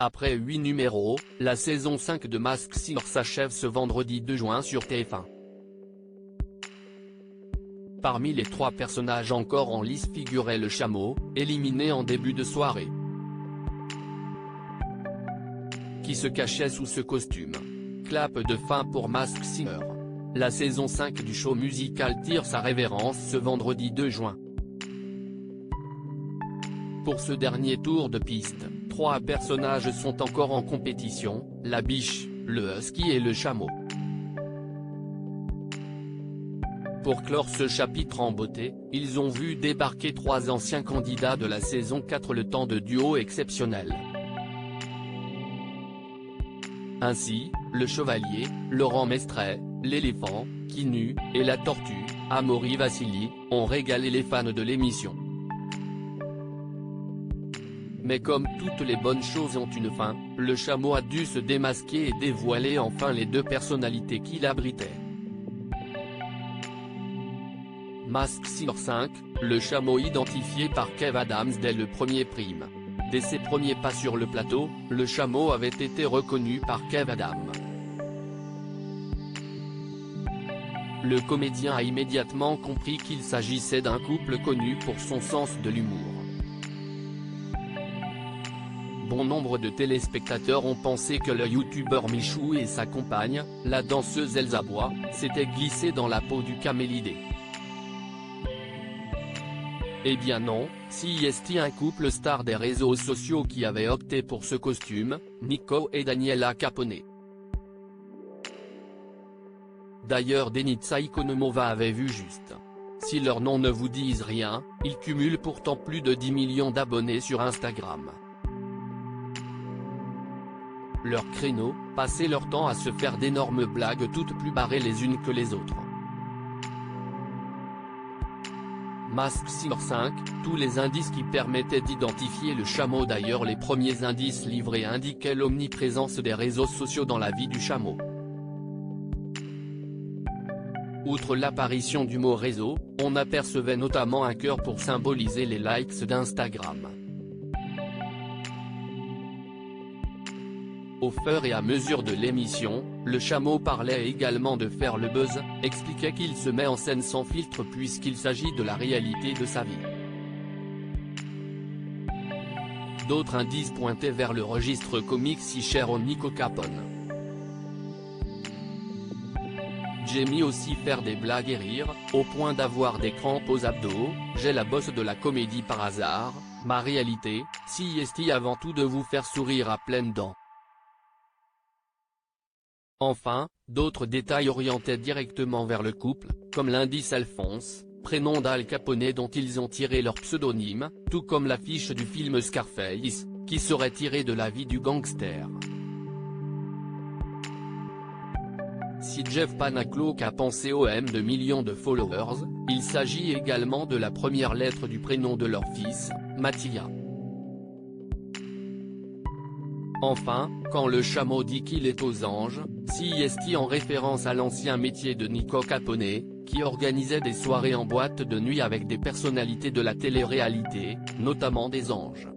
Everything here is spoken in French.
Après 8 numéros, la saison 5 de Masked Singer s'achève ce vendredi 2 juin sur TF1. Parmi les 3 personnages encore en lice figurait le chameau, éliminé en début de soirée, qui se cachait sous ce costume. Clap de fin pour Masked Singer. La saison 5 du show musical tire sa révérence ce vendredi 2 juin. Pour ce dernier tour de piste, 3 personnages sont encore en compétition, la biche, le husky et le chameau. Pour clore ce chapitre en beauté, ils ont vu débarquer 3 anciens candidats de la saison 4, le temps de duo exceptionnel. Ainsi, le chevalier, Laurent Mestret, l'éléphant, Kinu, et la tortue, Amaury Vassili, ont régalé les fans de l'émission. Mais comme toutes les bonnes choses ont une fin, le chameau a dû se démasquer et dévoiler enfin les 2 personnalités qui l'abritaient. Masked Singer 5, le chameau identifié par Kev Adams dès le premier prime. Dès ses premiers pas sur le plateau, le chameau avait été reconnu par Kev Adams. Le comédien a immédiatement compris qu'il s'agissait d'un couple connu pour son sens de l'humour. Bon nombre de téléspectateurs ont pensé que le youtubeur Michou et sa compagne, la danseuse Elsa Bois, s'étaient glissés dans la peau du camélidé. Eh bien non, si est un couple star des réseaux sociaux qui avait opté pour ce costume, Nico et Daniela Capone. D'ailleurs Denitsa Ikonomova avait vu juste. Si leurs noms ne vous disent rien, ils cumulent pourtant plus de 10 millions d'abonnés sur Instagram. Leur créneau, passer leur temps à se faire d'énormes blagues toutes plus barrées les unes que les autres. Masked Singer 5, tous les indices qui permettaient d'identifier le chameau. D'ailleurs les premiers indices livrés indiquaient l'omniprésence des réseaux sociaux dans la vie du chameau. Outre l'apparition du mot réseau, on apercevait notamment un cœur pour symboliser les likes d'Instagram. Au fur et à mesure de l'émission, le chameau parlait également de faire le buzz, expliquait qu'il se met en scène sans filtre puisqu'il s'agit de la réalité de sa vie. D'autres indices pointaient vers le registre comique si cher au Nico Capone. J'aime aussi faire des blagues et rire, au point d'avoir des crampes aux abdos, j'ai la bosse de la comédie par hasard, ma réalité, si est avant tout de vous faire sourire à pleines dents. Enfin, d'autres détails orientaient directement vers le couple, comme l'indice Alphonse, prénom d'Al Capone dont ils ont tiré leur pseudonyme, tout comme l'affiche du film Scarface, qui serait tirée de la vie du gangster. Si Jeff Panaclock a pensé au M de millions de followers, il s'agit également de la première lettre du prénom de leur fils, Mattia. Enfin, quand le chameau dit qu'il est aux anges, si est en référence à l'ancien métier de Nico Capone, qui organisait des soirées en boîte de nuit avec des personnalités de la télé-réalité, notamment des anges.